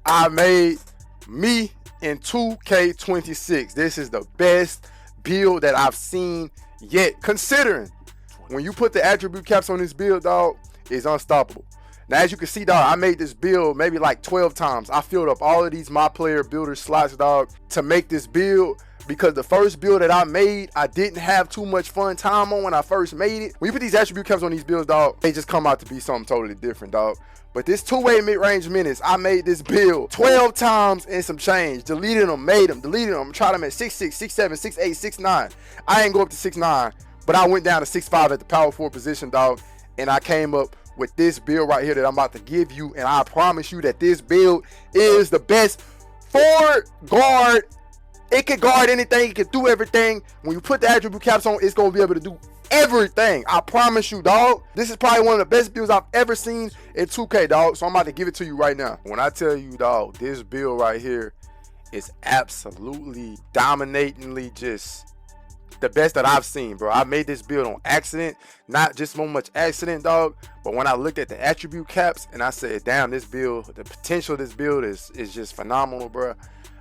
I made me in 2K26. This is the best build that I've seen yet, considering when you put the attribute caps on this build, dog, it's unstoppable. Now, as you can see, dog, I made this build maybe like 12 times. I filled up all of these my player builder slots, dog, to make this build, because the first build that I made, I didn't have too much fun time on when I first made it. When you put these attribute caps on these builds, dog, they just come out to be something totally different, dog. But this two-way mid-range minutes, I made this build 12 times and some change. Deleted them, made them, deleted them. Tried them at 6'6", 6'7", 6'8", 6'9". I ain't go up to 6'9", but I went down to 6'5" at the power forward position, dog. And I came up with this build right here that I'm about to give you. And I promise you that this build is the best forward guard. It can guard anything. It can do everything. When you put the attribute caps on, it's going to be able to do everything. I promise you, dog. This is probably one of the best builds I've ever seen in 2K, dog. So I'm about to give it to you right now. When I tell you, dog, this build right here is absolutely dominatingly just the best that I've seen, bro. I made this build on accident, not just so much accident, dog, but when I looked at the attribute caps and I said, damn, this build, the potential of this build is just phenomenal, bro.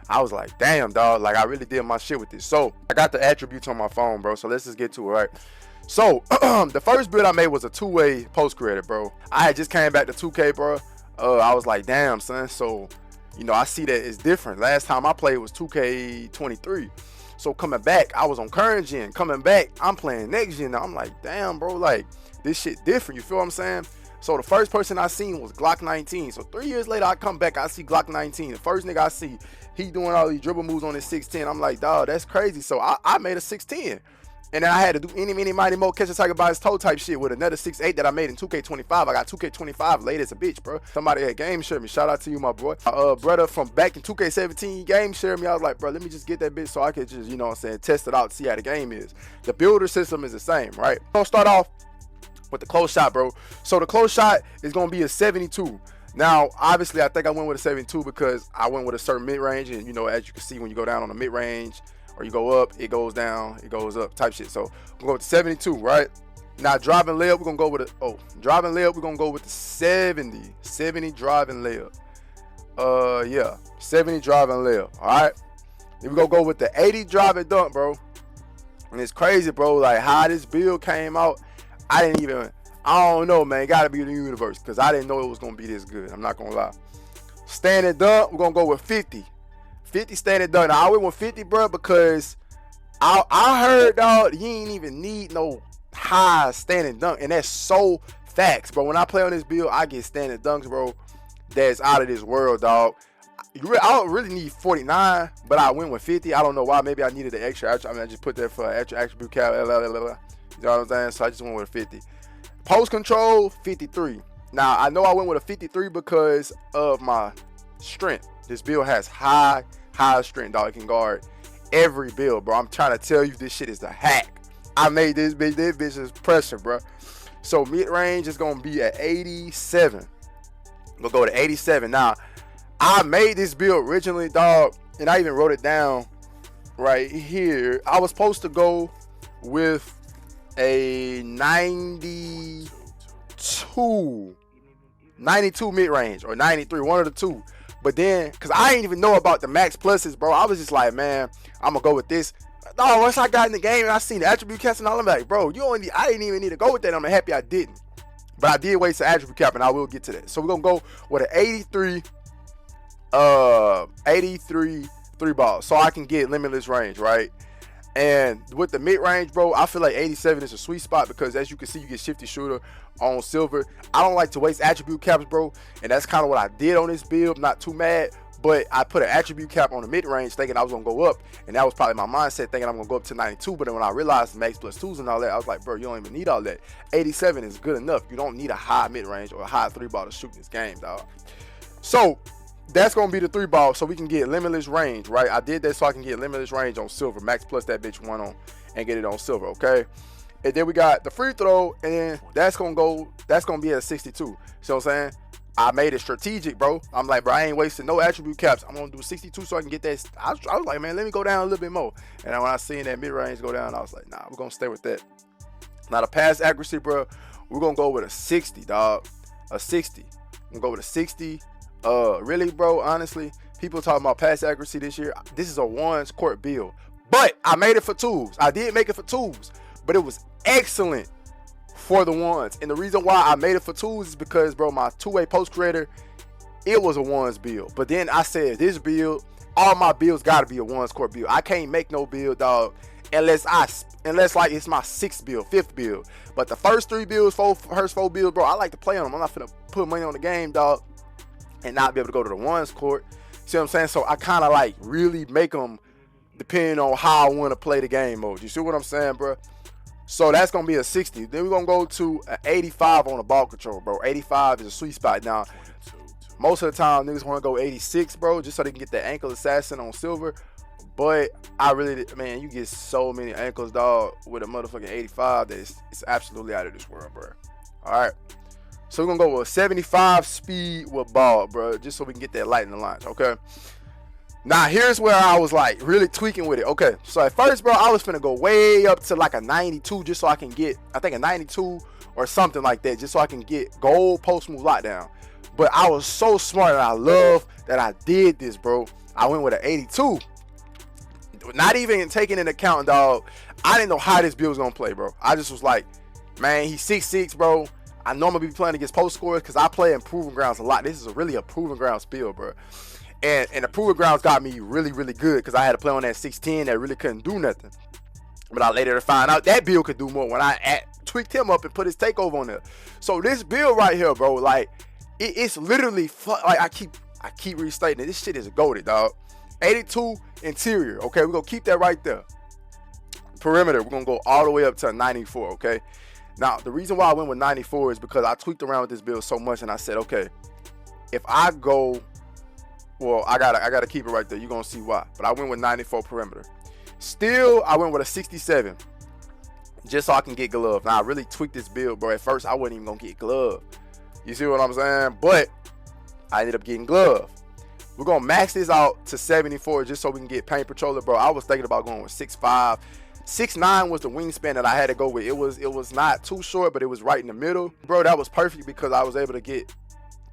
I was like, damn, dog, like I really did my shit with this. So I got the attributes on my phone, bro, so let's just get to it, right? So the first build I made was a two-way post creator, bro. I had just came back to 2K, bro. I was like, damn, son. So, you know, I see that it's different. Last time I played was 2K23. So coming back, I was on current gen. Coming back, I'm playing next gen. Now I'm like, damn, bro, like this shit different. You feel what I'm saying? So the first person I seen was Glock 19. So 3 years later, I come back, I see Glock 19. The first nigga I see, he doing all these dribble moves on his 6'10". I'm like, dog, that's crazy. So I made a 6'10". And then I had to do any, mini, mighty, mo, catch a tiger by his toe type shit with another 6'8" that I made in 2K25. I got 2K25 late as a bitch, bro. Somebody had game shared me. Shout out to you, my boy. Brother from back in 2K17 game shared me. I was like, bro, let me just get that bitch so I could just, you know what I'm saying, test it out, see how the game is. The builder system is the same, right? I'm gonna start off with the close shot, bro. So the close shot is gonna be a 72. Now, obviously, I think I went with a 72 because I went with a certain mid-range, and you know, as you can see, when you go down on the mid-range, or you go up, it goes down, it goes up type shit. So we'll go with the 72, right? Now driving layup, we're gonna go with a driving layup, we're gonna go with the 70 driving layup. Yeah, 70 driving layup. All right. Then we're gonna go with the 80 driving dunk, bro. And it's crazy, bro, like how this build came out. I don't know, man. It gotta be the universe, because I didn't know it was gonna be this good. I'm not gonna lie. Standing dunk, we're gonna go with 50 standing dunk. Now I went with 50, bro, because I heard, dog, you ain't even need no high standing dunk, and that's so facts, bro. When I play on this build, I get standing dunks, bro, that's out of this world, dog. I don't really need 49, but I went with 50. I don't know why. Maybe I needed the extra. I mean, I just put that for extra attribute cap. You know what I'm saying? So I just went with 50. Post control, 53. Now I know I went with a 53 because of my strength. This build has high strength, dog. It can guard every build, bro. I'm trying to tell you, this shit is the hack. I made this bitch. This bitch is pressure, bro. So mid range is gonna be at 87. We'll go to 87. Now I made this build originally, dog, and I even wrote it down right here. I was supposed to go with a 92 mid range or 93, one of the two. But then, because I didn't even know about the max pluses, bro, I was just like, man, I'm going to go with this. No, once I got in the game and I seen the attribute caps and all, I'm like, bro, I didn't even need to go with that. I'm happy I didn't. But I did waste the attribute cap, and I will get to that. So we're going to go with an 83 three ball, so I can get limitless range, right? And with the mid-range, bro, I feel like 87 is a sweet spot because, as you can see, you get shifty shooter on silver. I don't like to waste attribute caps, bro, and that's kind of what I did on this build. Not too mad, but I put an attribute cap on the mid-range thinking I was going to go up, and that was probably my mindset, thinking I'm going to go up to 92. But then when I realized max plus 2s and all that, I was like, bro, you don't even need all that. 87 is good enough. You don't need a high mid-range or a high three ball to shoot this game, dog. So that's going to be the three ball, so we can get limitless range, right? I did that so I can get limitless range on silver. Max plus that bitch one on and get it on silver, okay? And then we got the free throw, and that's going to be at 62. You know what I'm saying? I made it strategic, bro. I'm like, bro, I ain't wasting no attribute caps. I'm going to do 62 so I can get that. I was like, man, let me go down a little bit more. And when I seen that mid-range go down, I was like, nah, we're going to stay with that. Now, the pass accuracy, bro, we're going to go with a 60, dog. A 60. We're going to go with a 60. Really, bro, honestly, people talking about pass accuracy this year. This is a ones court build. But I made it for twos. I did make it for twos. But it was excellent for the ones. And the reason why I made it for twos is because, bro, my two-way post creator, it was a ones build. But then I said, this build, all my builds got to be a ones court build. I can't make no build, dog, unless like it's my sixth build, fifth build. But the first three builds, first four builds, bro, I like to play on them. I'm not finna put money on the game, dog, and not be able to go to the ones court. See what I'm saying? So I kind of like really make them depending on how I want to play the game mode. You see what I'm saying, bro? So that's going to be a 60. Then we're going to go to an 85 on the ball control, bro. 85 is a sweet spot. Now, most of the time, niggas want to go 86, bro, just so they can get that ankle assassin on silver. But I really, man, you get so many ankles, dog, with a motherfucking 85 that it's absolutely out of this world, bro. All right. So we're going to go with 75 speed with ball, bro, just so we can get that light in the lines, okay? Now, here's where I was, like, really tweaking with it. Okay, so at first, bro, I was finna go way up to, like, a 92 just so I can get, I think, a 92 or something like that, just so I can get gold post move lockdown. But I was so smart, and I love that I did this, bro. I went with an 82. Not even taking into account, dog, I didn't know how this build was going to play, bro. I just was like, man, he's 6'6", bro. I normally be playing against post scorers because I play in proving grounds a lot. This is really a proving grounds build, bro. And the proving grounds got me really, really good because I had to play on that 6'10" that really couldn't do nothing. But I later found out that build could do more when I tweaked him up and put his takeover on there. So this build right here, bro, like it's literally like I keep restating it. This shit is goated, dog. 82 interior, okay? We're gonna keep that right there. Perimeter, we're gonna go all the way up to 94, okay? Now the reason why I went with 94 is because I tweaked around with this build so much, and I said, okay, if I go, well, I gotta keep it right there. You're gonna see why. But I went with 94 perimeter. Still, I went with a 67 just so I can get glove. Now I really tweaked this build, bro. At first, I wasn't even gonna get glove. You see what I'm saying? But I ended up getting glove. We're gonna max this out to 74 just so we can get paint patroller, bro. I was thinking about going with 6'5". 6'9" was the wingspan that I had to go with. It was not too short, but it was right in the middle, bro. That was perfect because I was able to get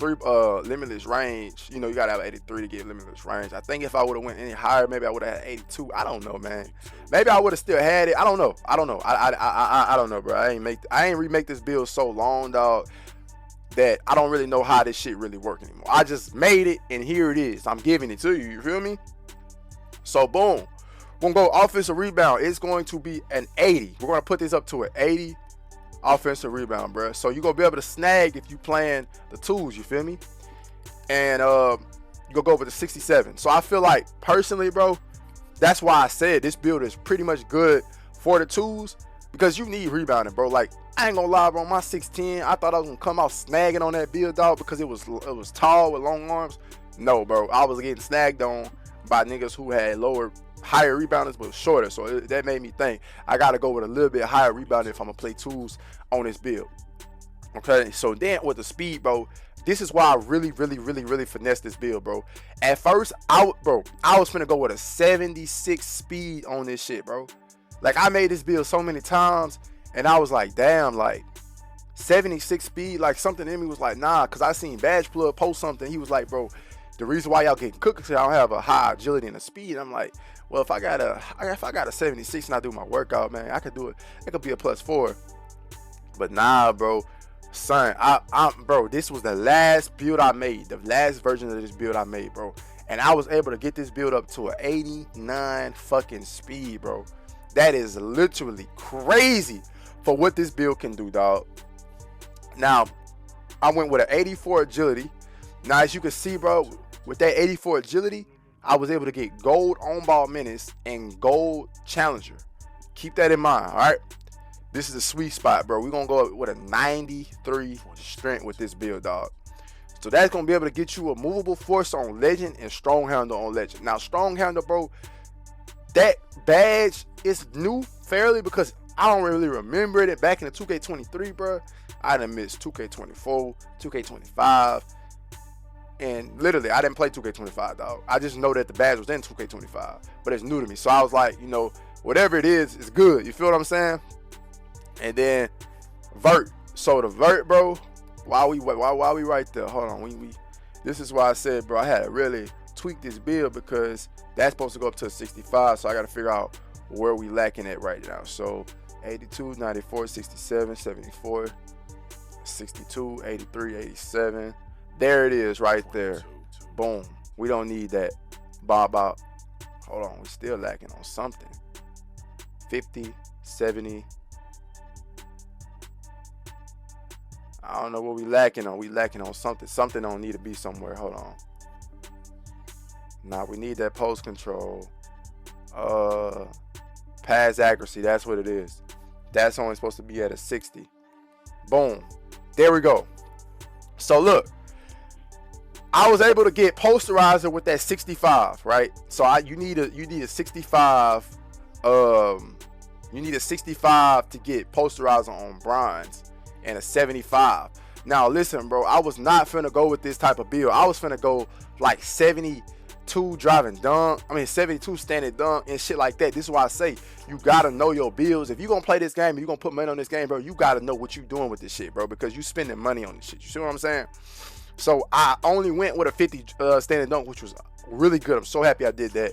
limitless range. You know, you gotta have 83 to get limitless range. I think if I would have went any higher, maybe I would have had 82. I don't know, man. Maybe I would have still had it. I don't know. I don't know, bro. I ain't remake this build so long, dog, that I don't really know how this shit really work anymore. I just made it, and here it is. I'm giving it to you. You feel me? So boom, we're gonna go offensive rebound. It's going to be an 80. We're gonna put this up to an 80. Offensive rebound, bro. So you're gonna be able to snag if you playing the twos, you feel me? And you gonna go over the 67. So I feel like personally, bro, that's why I said this build is pretty much good for the twos, because you need rebounding, bro. Like, I ain't gonna lie, bro, my 6'10", I thought I was gonna come out snagging on that build, dog, because it was tall with long arms. No, bro, I was getting snagged on by niggas who had higher rebounders but shorter. So that made me think I gotta go with a little bit higher rebounding if I'm gonna play twos on this build. Okay, so then with the speed, bro, this is why I really finessed this build, bro. At first, I was finna go with a 76 speed on this shit, bro. Like, I made this build so many times, and I was like, damn, like 76 speed, like something in me was like, nah, because I seen Badge Plug post something. He was like, bro, the reason why y'all getting cooked is I don't have a high agility and a speed. I'm like, well, if I got a 76 and I do my workout, man, I could do it. It could be a +4. But nah, bro, son, bro, this was the last build I made, the last version of this build I made, bro. And I was able to get this build up to an 89 fucking speed, bro. That is literally crazy for what this build can do, dog. Now, I went with an 84 agility. Now, as you can see, bro, with that 84 agility, I was able to get gold on-ball minutes and gold challenger. Keep that in mind, all right? This is a sweet spot, bro. We're going to go with a 93 strength with this build, dog. So that's going to be able to get you a movable force on legend and strong handle on legend. Now, strong handle, bro, that badge is new fairly because I don't really remember it back in the 2K23, bro. I done missed 2K24, 2K25, and literally I didn't play 2K25, dog. I just know that the badge was in 2K25, but it's new to me. So I was like, you know, whatever it is, it's good. You feel what I'm saying? And then vert. So the vert, bro. While we right there, hold on. This is why I said, bro, I had to really tweak this build because that's supposed to go up to a 65. So I got to figure out where we lacking at right now. So 82, 94, 67, 74, 62, 83, 87. There it is right there. Boom. We don't need that. Bob out. Hold on. We still lacking on something. 50, 70. I don't know what we lacking on. We lacking on something. Something don't need to be somewhere. Hold on. Nah, we need that post control. Pass accuracy. That's what it is. That's only supposed to be at a 60. Boom. There we go. So look, I was able to get posterizer with that 65, right? So you need a 65. You need a 65 to get posterizer on bronze and a 75. Now listen, bro, I was not finna go with this type of build. I was finna go like 72 driving dunk. I mean 72 standing dunk and shit like that. This is why I say you gotta know your builds. If you gonna play this game, you gonna put money on this game, bro, you gotta know what you doing with this shit, bro, because you spending money on this shit. You see what I'm saying? So I only went with a 50 standing dunk, which was really good. I'm so happy I did that.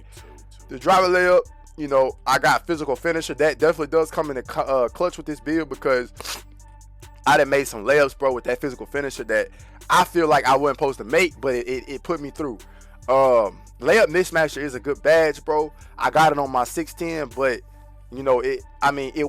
The driver layup, you know, I got physical finisher. That definitely does come in the clutch with this build because I done made some layups, bro, with that physical finisher that I feel like I wasn't supposed to make, but it put me through. Layup mismatcher is a good badge, bro. I got it on my 610, but you know, it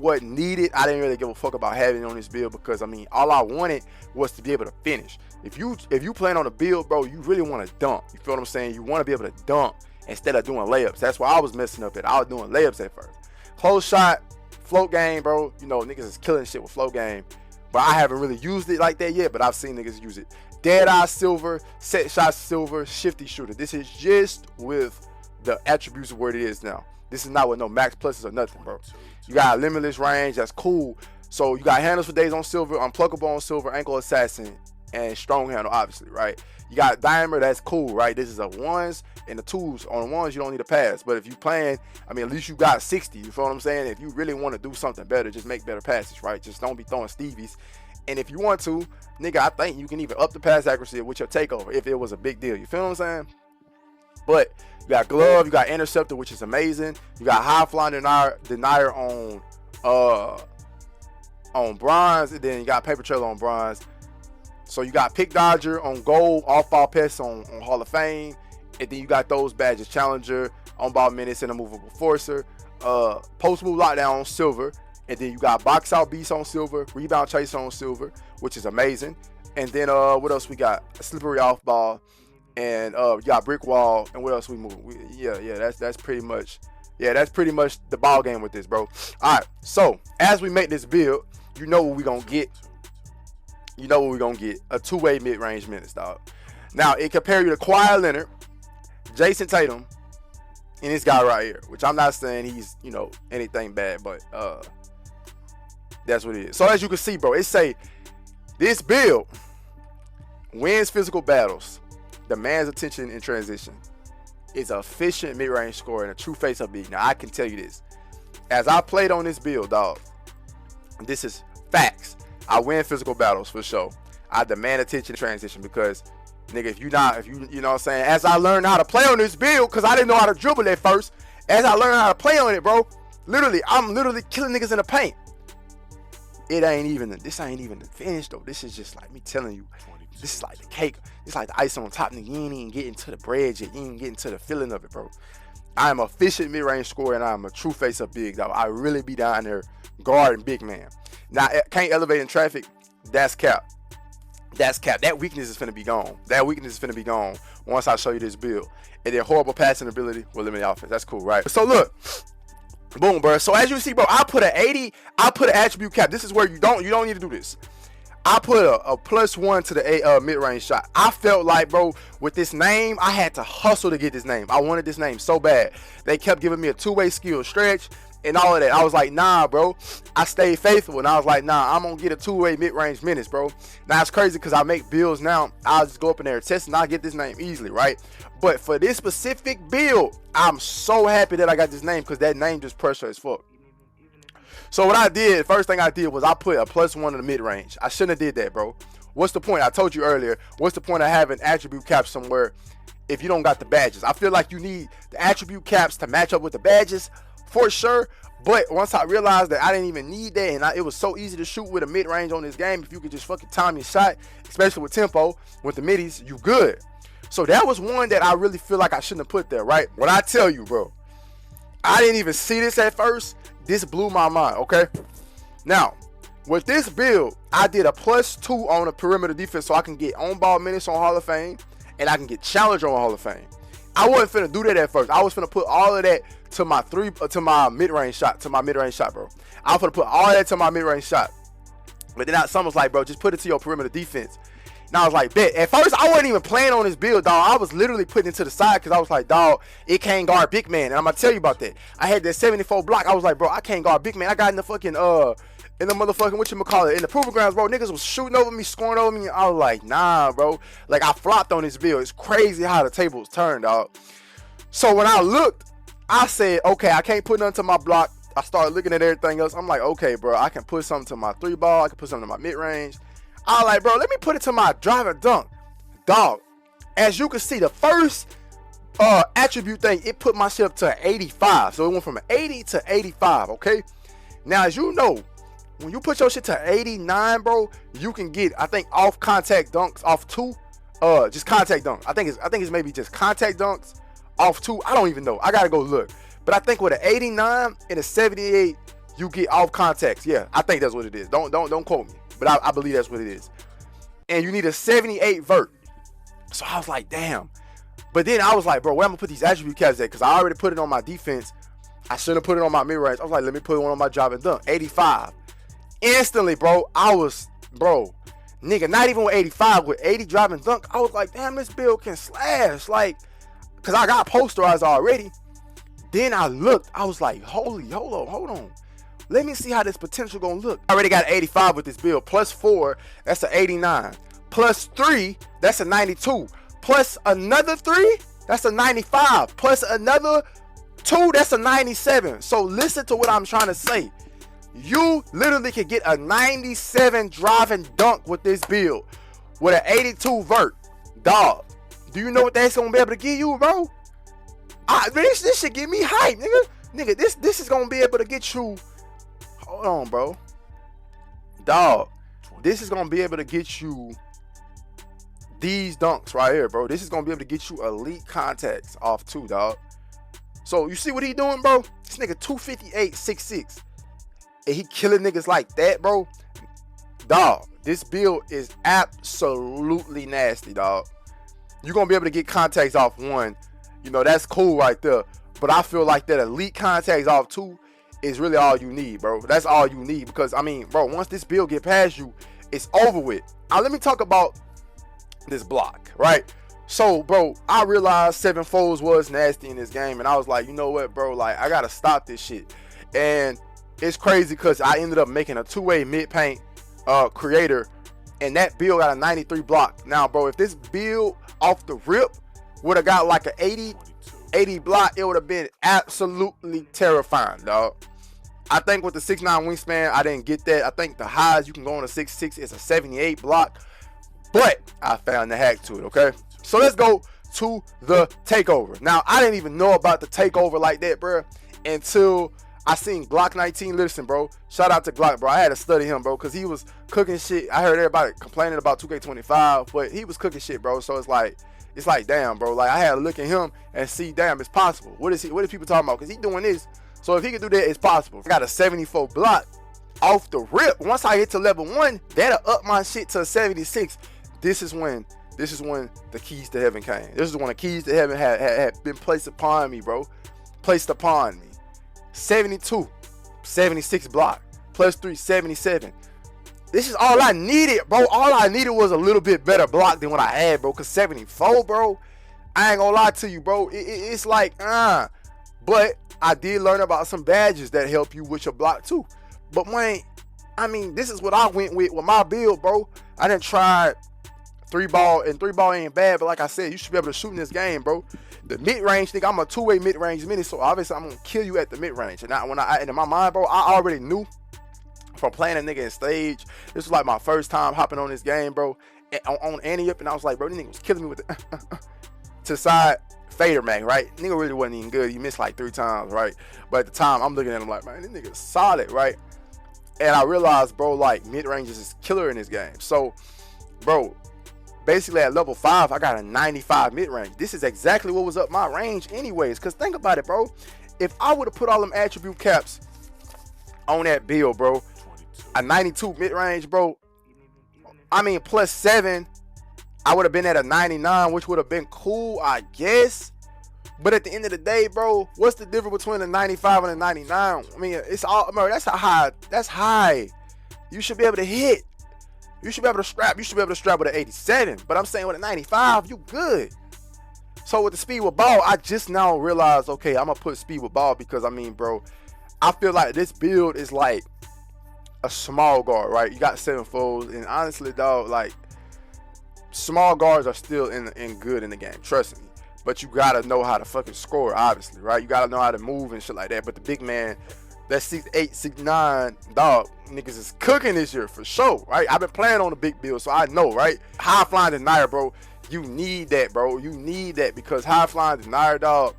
wasn't needed. I didn't really give a fuck about having it on this build because I mean, all I wanted was to be able to finish. If you plan on a build, bro, you really want to dunk. You feel what I'm saying? You want to be able to dunk instead of doing layups. That's why I was messing up at. I was doing layups at first. Close shot, float game, bro. You know, niggas is killing shit with float game. But I haven't really used it like that yet, but I've seen niggas use it. Dead eye silver, set shot silver, shifty shooter. This is just with the attributes of where it is now. This is not with no max pluses or nothing, bro. You got limitless range, that's cool. So you got handles for days on silver, unpluckable on silver, ankle assassin, and strong handle, obviously, right? You got diameter, that's cool, right? This is a ones and the twos. On ones, you don't need a pass. But if you playing, I mean, at least you got 60. You feel what I'm saying? If you really want to do something better, just make better passes, right? Just don't be throwing Stevies. And if you want to, nigga, I think you can even up the pass accuracy with your takeover if it was a big deal. You feel what I'm saying? But you got glove, you got interceptor, which is amazing. You got high flying denier on bronze, and then you got paper trail on bronze. So you got pick dodger on gold, off ball pass on Hall of Fame, and then you got those badges: challenger, on ball minutes, and a movable forcer. Post move lockdown on silver, and then you got box out beast on silver, rebound chase on silver, which is amazing. And then what else we got? A slippery off ball, and you got brick wall, and what else we move? That's pretty much the ball game with this, bro. All right, so as we make this build, you know what we're gonna get. You know what we're gonna get: a two-way mid-range minutes, dog. Now it compare you to Kawhi Leonard, Jason Tatum, and this guy right here, which I'm not saying he's, you know, anything bad, but that's what it is. So as you can see, bro, it say this build wins physical battles, demands attention in transition, is an efficient mid-range scorer and a true face of big. Now I can tell you this, as I played on this build, dog, this is facts. I win physical battles for sure. I demand attention in transition because, nigga, if you know what I'm saying, as I learned how to play on this build, because I didn't know how to dribble at first, as I learned how to play on it, bro, I'm literally killing niggas in the paint. This ain't even the finish, though. This is just like me telling you, this is like the cake. It's like the ice on top, nigga. You ain't even getting to the bread yet. You ain't getting to the feeling of it, bro. I am an efficient mid-range scorer, and I'm a true face of big, dog. I really be down there guarding big man. Now, can't elevate in traffic. That's cap. That's cap. That weakness is finna be gone. That weakness is finna be gone once I show you this build. And then horrible passing ability will limit the offense. That's cool, right? So look, boom, bro. So as you see, bro, I put an 80. I put an attribute cap. This is where you don't need to do this. I put a +1 to the mid-range shot. I felt like, bro, with this name, I had to hustle to get this name. I wanted this name so bad. They kept giving me a two-way skill stretch and all of that. I was like, nah, bro. I stayed faithful, and I was like, nah, I'm gonna get a two-way mid-range minutes, bro. Now it's crazy because I make builds now. I'll just go up in there and test, and I'll get this name easily, right? But for this specific build, I'm so happy that I got this name because that name just pressure as fuck. So what I did, first thing I did was I put a +1 in the mid-range. I shouldn't have did that, bro. what's the point? I told you earlier, what's the point of having attribute caps somewhere if you don't got the badges? I feel like you need the attribute caps to match up with the badges for sure. But once I realized that I didn't even need that, and it was so easy to shoot with a mid-range on this game, if you could just fucking time your shot, especially with tempo, with the middies, you good. So that was one that I really feel like I shouldn't have put there, right? When I tell you, bro, I didn't even see this at first. This blew my mind, okay? Now, with this build, I did a +2 on the perimeter defense so I can get on-ball minutes on Hall of Fame, and I can get challenge on Hall of Fame. I wasn't finna do that at first. I was finna put all of that to my mid-range shot, bro. I was finna put all that to my mid-range shot. But then someone was like, bro, just put it to your perimeter defense. And I was like, bet. At first, I wasn't even playing on this build, dog. I was literally putting it to the side because I was like, dog, it can't guard big man. And I'm gonna tell you about that. I had that 74 block. I was like, bro, I can't guard big man. I got in the fucking in the motherfucking, whatchamacallit, in the proving grounds, bro. Niggas was shooting over me, scoring over me. And I was like, nah, bro. Like, I flopped on this build. It's crazy how the tables turned, dog. So when I looked, I said, okay, I can't put nothing to my block. I started looking at everything else. I'm like, okay, bro, I can put something to my 3-ball. I can put something to my mid-range. I was like, bro, let me put it to my drive and dunk. Dog, as you can see, the first attribute thing, it put my shit up to 85. So it went from 80 to 85, okay? Now, as you know, when you put your shit to 89, bro, you can get, I think, off contact dunks off 2. Just contact dunks. I think it's maybe just contact dunks off 2. I don't even know. I gotta go look. But I think with an 89 and a 78, you get off contacts. Yeah, I think that's what it is. Don't quote me, but I believe that's what it is. And you need a 78 vert. So I was like, damn. But then I was like, bro, where am I gonna put these attribute caps at? Because I already put it on my defense. I shouldn't have put it on my mid-range. I was like, let me put one on my drive and dunk. 85. Instantly, bro, nigga, not even with 85, with 80 drive and dunk, I was like, damn, this build can slash. Like, because I got posterized already. Then I looked, I was like, hold on. Let me see how this potential gonna look. I already got an 85 with this build. +4, that's an 89. +3, that's a 92. Plus another 3, that's a 95. Plus another 2, that's a 97. So listen to what I'm trying to say. You literally can get a 97 drive and dunk with this build with an 82 vert. Dog, do you know what that's gonna be able to give you, bro? This should get me hype, nigga. Nigga, this is gonna be able to get you. Hold on, bro. Dog, this is gonna be able to get you these dunks right here, bro. This is gonna be able to get you elite contacts off 2, dog. So you see what he doing, bro? This nigga 258, 6'6", and he killing niggas like that, bro. Dog, this build is absolutely nasty, dog. You're gonna be able to get contacts off 1. You know, that's cool right there. But I feel like that elite contacts off 2 is really all you need, bro. That's all you need. Because, I mean, bro, once this build get past you, it's over with. Now, let me talk about this block, right? So, bro, I realized 7 folds was nasty in this game. And I was like, you know what, bro? Like, I got to stop this shit. And it's crazy because I ended up making a 2-way mid-paint creator. And that build got a 93 block. Now, bro, if this build off the rip would have got like an 80 block, it would have been absolutely terrifying, dog. I think with the 6'9" wingspan, I didn't get that. I think the highest you can go on a 6'6" is a 78 block, but I found the hack to it, okay? So let's go to the takeover. Now, I didn't even know about the takeover like that, bro, until I seen Glock 19. Listen, bro, shout out to Glock, bro. I had to study him, bro, because he was cooking shit. I heard everybody complaining about 2K25, but he was cooking shit, bro. So it's like, damn, bro. Like, I had to look at him and see, damn, it's possible. What is people talking about? Because he doing this. So if he can do that, it's possible. I got a 74 block off the rip. Once I hit to level 1, that'll up my shit to a 76. This is when the keys to heaven came. This is when the keys to heaven had been placed upon me, bro. Placed upon me. 72, 76 block. +3, 77. This is all I needed, bro. All I needed was a little bit better block than what I had, bro. Because 74, bro, I ain't gonna lie to you, bro. It's like, But I did learn about some badges that help you with your block, too. But, man, I mean, this is what I went with my build, bro. I done tried 3-ball, and 3-ball ain't bad. But like I said, you should be able to shoot in this game, bro. The mid-range thing, I'm a 2-way mid-range mini, so obviously I'm gonna kill you at the mid-range. And in my mind, bro, I already knew from playing a nigga in stage. This was like my first time hopping on this game, bro. And on Annie-Up, and I was like, bro, this nigga was killing me with the to side fader mag, right? Nigga really wasn't even good. He missed like 3 times, right? But at the time, I'm looking at him like, man, this nigga's solid, right? And I realized, bro, like mid-range is killer in this game. So, bro, basically at level 5, I got a 95 mid-range. This is exactly what was up my range anyways. Because think about it, bro. If I would have put all them attribute caps on that build, bro, a 92 mid-range, bro, I mean, plus 7, I would have been at a 99, which would have been cool, I guess. But at the end of the day, bro, what's the difference between a 95 and a 99? I mean, it's all, bro, that's high. That's high. You should be able to hit. You should be able to strap. You should be able to strap with an 87. But I'm saying with a 95, you good. So with the speed with ball, I just now realized, okay, I'm going to put speed with ball because, I mean, bro, I feel like this build is like a small guard, right? You got 7 foes, and honestly, dog, like, small guards are still in good in the game, trust me. But you gotta know how to fucking score, obviously, right? You gotta know how to move and shit like that. But the big man, that 6'8", 6'9", dog, niggas is cooking this year for sure, right? I've been playing on the big build, so I know, right? High flying denier, bro. You need that, bro. You need that because high flying denier, dog,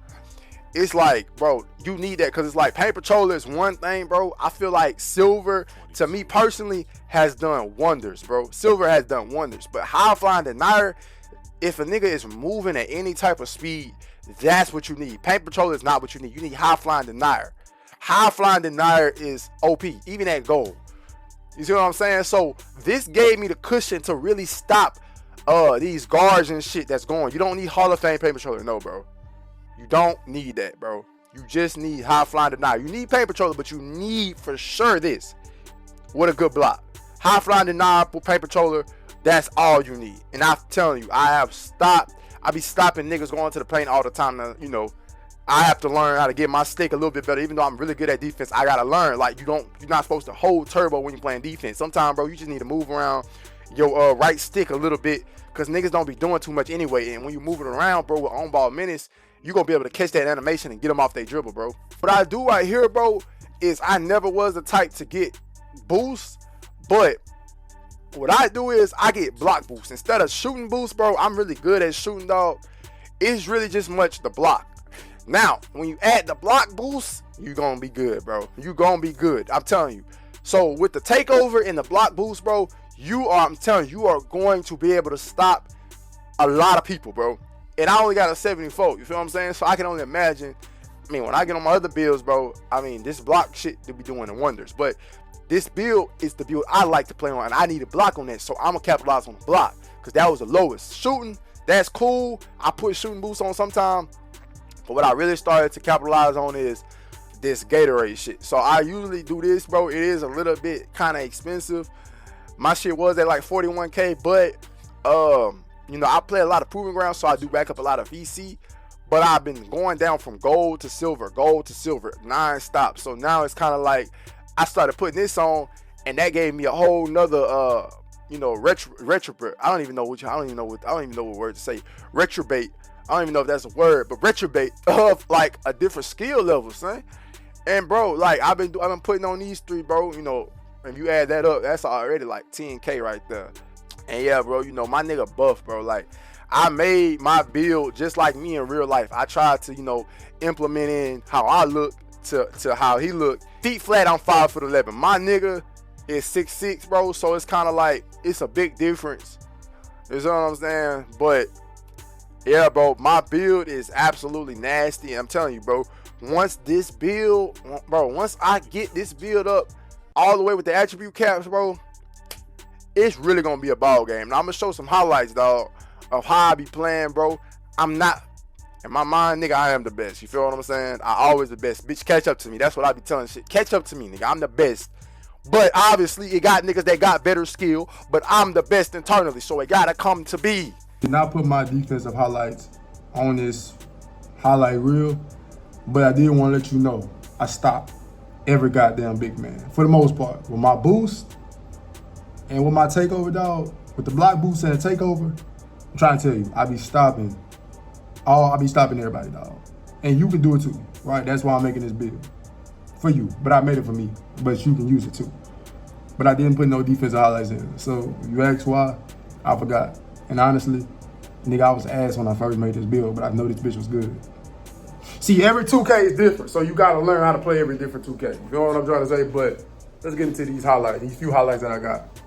it's like, bro, you need that because it's like paint patroller is one thing, bro. I feel like silver, to me personally, has done wonders, bro. Silver has done wonders. But high flying denier, if a nigga is moving at any type of speed, that's what you need. Paint patroller is not what you need. You need high flying denier. High flying denier is OP, even at gold. You see what I'm saying? So this gave me the cushion to really stop these guards and shit that's going. You don't need Hall of Fame paint patroller, no, bro. You don't need that, bro. You just need high flying denier. You need paint patroller, but you need for sure this. What a good block. High flying denier, paint patroller, that's all you need. And I'm telling you, I be stopping niggas going to the paint all the time. Now, you know, I have to learn how to get my stick a little bit better. Even though I'm really good at defense, I gotta learn. Like, you're not supposed to hold turbo when you're playing defense. Sometimes, bro, you just need to move around your right stick a little bit because niggas don't be doing too much anyway. And when you move it around, bro, with on ball menace, you're gonna be able to catch that animation and get them off their dribble, bro. What I do right here, bro, is I never was the type to get boosts, but what I do is I get block boosts. Instead of shooting boosts, bro, I'm really good at shooting, dog. It's really just much the block. Now, when you add the block boost, you're gonna be good, bro. You're gonna be good, I'm telling you. So with the takeover and the block boost, bro, I'm telling you, you are going to be able to stop a lot of people, bro. And I only got a 74, you feel what I'm saying? So I can only imagine, I mean, when I get on my other builds, bro, I mean, this block shit to be doing the wonders. But this build is the build I like to play on, and I need a block on that, so I'm going to capitalize on the block, because that was the lowest. Shooting, that's cool. I put shooting boosts on sometime, but what I really started to capitalize on is this Gatorade shit. So I usually do this, bro. It is a little bit kind of expensive. My shit was at like 41K, but you know, I play a lot of Proving Ground, so I do back up a lot of VC. But I've been going down from gold to silver, non-stop. So now it's kind of like I started putting this on, and that gave me a whole nother, you know, retrobate. I don't even know what word to say. Retrobate. I don't even know if that's a word, but retrobate of like a different skill level, son. And bro, like I've been putting on these 3, bro. You know, if you add that up, that's already like 10K right there. And yeah, bro, you know, my nigga buff, bro. Like, I made my build just like me in real life. I tried to, you know, implement in how I look to how he looked. Feet flat, I'm 5'11". My nigga is 6'6", bro. So it's kind of like, it's a big difference. You know what I'm saying? But yeah, bro, my build is absolutely nasty. I'm telling you, bro, once I get this build up all the way with the attribute caps, bro, it's really gonna be a ball game. Now I'm gonna show some highlights, dog, of how I be playing, bro. I'm not, in my mind, nigga, I am the best. You feel what I'm saying? I always the best. Bitch, catch up to me. That's what I be telling shit. Catch up to me, nigga. I'm the best. But obviously, it got niggas that got better skill, but I'm the best internally, so it gotta come to be. Did not put my defensive highlights on this highlight reel, but I did want to let you know I stopped every goddamn big man for the most part. With my boost and with my takeover, dog, with the block boost and the takeover, I'm trying to tell you, I be stopping everybody, dog. And you can do it too, right? That's why I'm making this build for you, but I made it for me, but you can use it too. but I didn't put no defensive highlights in. So you ask why, I forgot. And honestly, nigga, I was ass when I first made this build, but I know this bitch was good. See, every 2K is different, so you gotta learn how to play every different 2K. You know what I'm trying to say? But let's get into these highlights, these few highlights that I got.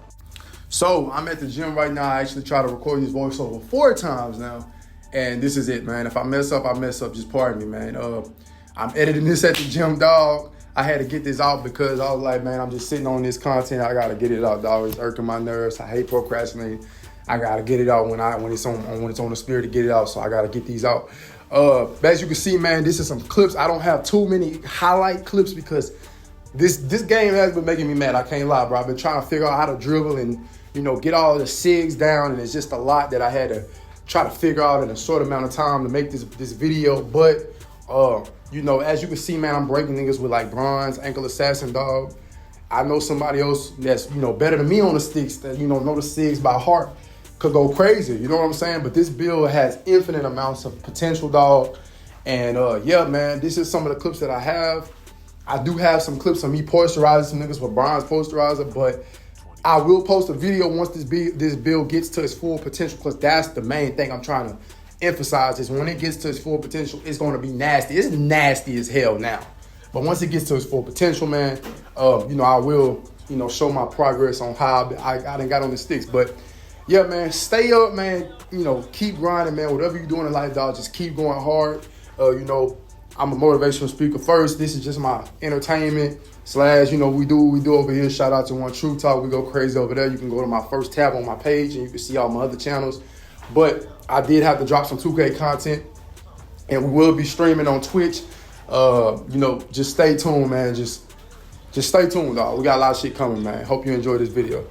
So I'm at the gym right now. I actually try to record this voiceover 4 times now. And this is it, man. If I mess up, I mess up. Just pardon me, man. I'm editing this at the gym, dog. I had to get this out because I was like, man, I'm just sitting on this content. I gotta get it out, dog. It's irking my nerves. I hate procrastinating. I gotta get it out when it's on the spirit to get it out. So I gotta get these out. As you can see, man, this is some clips. I don't have too many highlight clips because this game has been making me mad. I can't lie, bro. I've been trying to figure out how to dribble and, you know, get all the SIGs down, and it's just a lot that I had to try to figure out in a short amount of time to make this video. But you know, as you can see, man, I'm breaking niggas with like bronze, ankle assassin, dog. I know somebody else that's, you know, better than me on the sticks, that, you know the SIGs by heart, could go crazy. You know what I'm saying? But this build has infinite amounts of potential, dog. And yeah, man, this is some of the clips that I have. I do have some clips of me posterizing some niggas with bronze posterizer, but I will post a video once this build gets to its full potential, because that's the main thing I'm trying to emphasize, is when it gets to its full potential, it's going to be nasty. It's nasty as hell now. But once it gets to its full potential, man, you know, I will, you know, show my progress on how I done got on the sticks. But yeah, man, stay up, man. You know, keep grinding, man. Whatever you're doing in life, dog, just keep going hard. You know, I'm a motivational speaker first. This is just my entertainment / you know, we do what we do over here. Shout out to One True Talk. We go crazy over there. You can go to my first tab on my page and you can see all my other channels. But I did have to drop some 2K content, and we will be streaming on Twitch. You know, just stay tuned, man. Just stay tuned, dog. We got a lot of shit coming, man. Hope you enjoy this video.